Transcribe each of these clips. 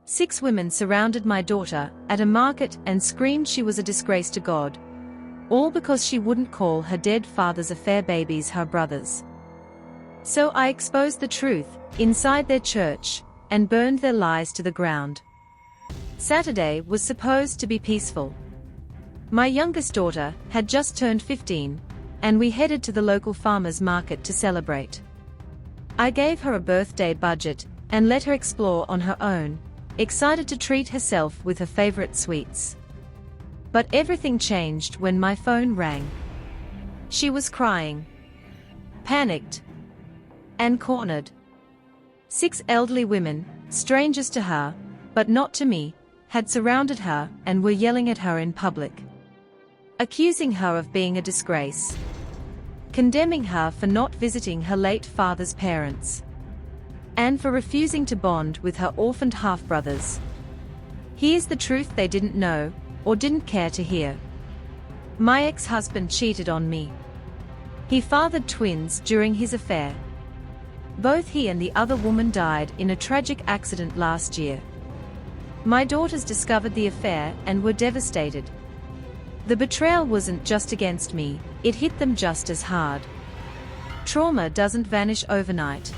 6 women surrounded my daughter at a market and screamed she was a disgrace to God. All because she wouldn't call her dead father's affair babies her brothers. So I exposed the truth inside their church and burned their lies to the ground. Saturday was supposed to be peaceful. My youngest daughter had just turned 15, and we headed to the local farmers market to celebrate. I gave her a birthday budget and let her explore on her own, excited to treat herself with her favorite sweets. But everything changed when my phone rang. She was crying, panicked, and cornered. 6 elderly women, strangers to her, but not to me, had surrounded her and were yelling at her in public, accusing her of being a disgrace, condemning her for not visiting her late father's parents, and for refusing to bond with her orphaned half-brothers. Here's the truth they didn't know, or didn't care to hear. My ex-husband cheated on me. He fathered twins during his affair. Both he and the other woman died in a tragic accident last year. My daughters discovered the affair and were devastated. The betrayal wasn't just against me, it hit them just as hard. Trauma doesn't vanish overnight.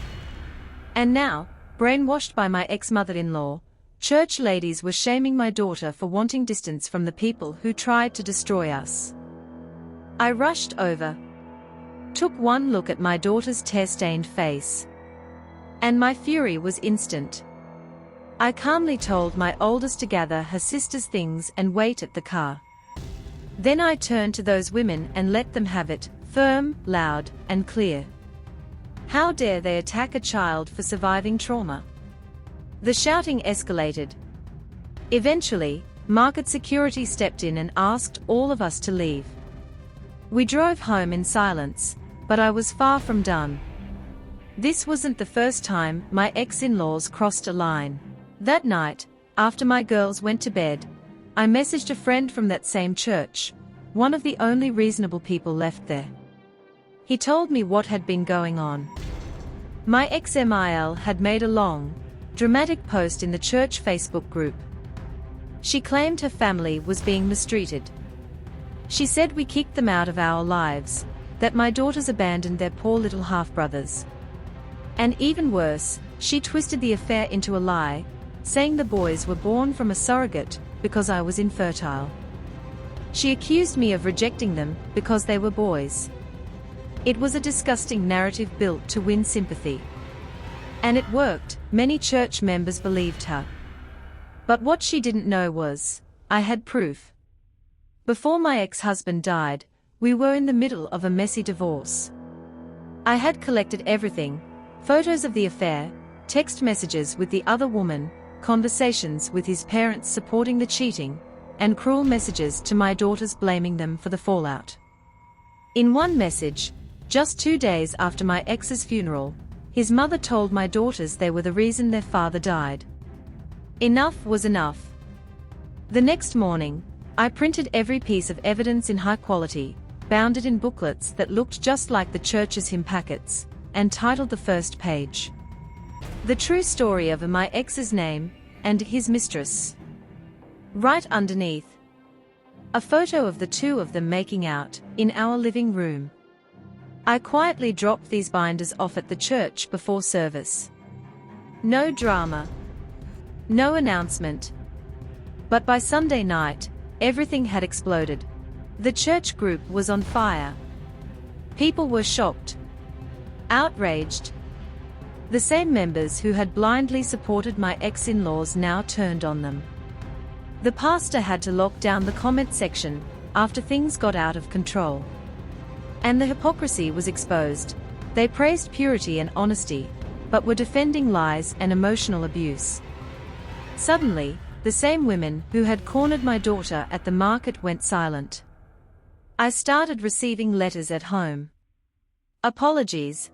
And now, brainwashed by my ex-mother-in-law, church ladies were shaming my daughter for wanting distance from the people who tried to destroy us. I rushed over, took one look at my daughter's tear-stained face, and my fury was instant. I calmly told my oldest to gather her sister's things and wait at the car. Then I turned to those women and let them have it, firm, loud, and clear. How dare they attack a child for surviving trauma? The shouting escalated. Eventually, market security stepped in and asked all of us to leave. We drove home in silence, but I was far from done. This wasn't the first time my ex-in-laws crossed a line. That night, after my girls went to bed, I messaged a friend from that same church, one of the only reasonable people left there. He told me what had been going on. My ex-Mil had made a long, dramatic post in the church Facebook group. She claimed her family was being mistreated. She said we kicked them out of our lives, that my daughters abandoned their poor little half-brothers. And even worse, she twisted the affair into a lie, saying the boys were born from a surrogate because I was infertile. She accused me of rejecting them because they were boys. It was a disgusting narrative built to win sympathy. And it worked, many church members believed her. But what she didn't know was, I had proof. Before my ex-husband died, we were in the middle of a messy divorce. I had collected everything, photos of the affair, text messages with the other woman, conversations with his parents supporting the cheating, and cruel messages to my daughters blaming them for the fallout. In one message, just 2 days after my ex's funeral, his mother told my daughters they were the reason their father died. Enough was enough. The next morning, I printed every piece of evidence in high quality, bound it in booklets that looked just like the church's hymn packets, and titled the first page, "The True Story of My Ex's Name and His Mistress." Right underneath, a photo of the two of them making out in our living room. I quietly dropped these binders off at the church before service. No drama. No announcement. But by Sunday night, everything had exploded. The church group was on fire. People were shocked, outraged. The same members who had blindly supported my ex-in-laws now turned on them. The pastor had to lock down the comment section after things got out of control. And the hypocrisy was exposed. They praised purity and honesty, but were defending lies and emotional abuse. Suddenly, the same women who had cornered my daughter at the market went silent. I started receiving letters at home. Apologies.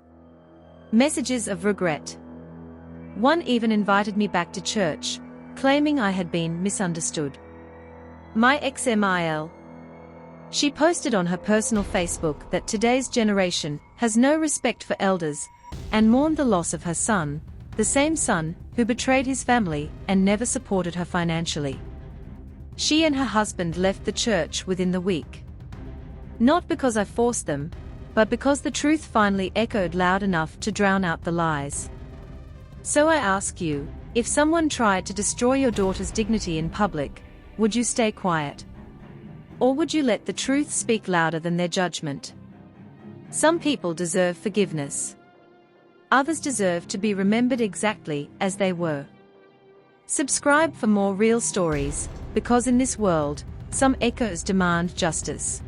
Messages of regret. One even invited me back to church, claiming I had been misunderstood. My ex-Mil. She posted on her personal Facebook that today's generation has no respect for elders, and mourned the loss of her son, the same son, who betrayed his family and never supported her financially. She and her husband left the church within the week. Not because I forced them, but because the truth finally echoed loud enough to drown out the lies. So I ask you, if someone tried to destroy your daughter's dignity in public, would you stay quiet? Or would you let the truth speak louder than their judgment? Some people deserve forgiveness. Others deserve to be remembered exactly as they were. Subscribe for more real stories, because in this world, some echoes demand justice.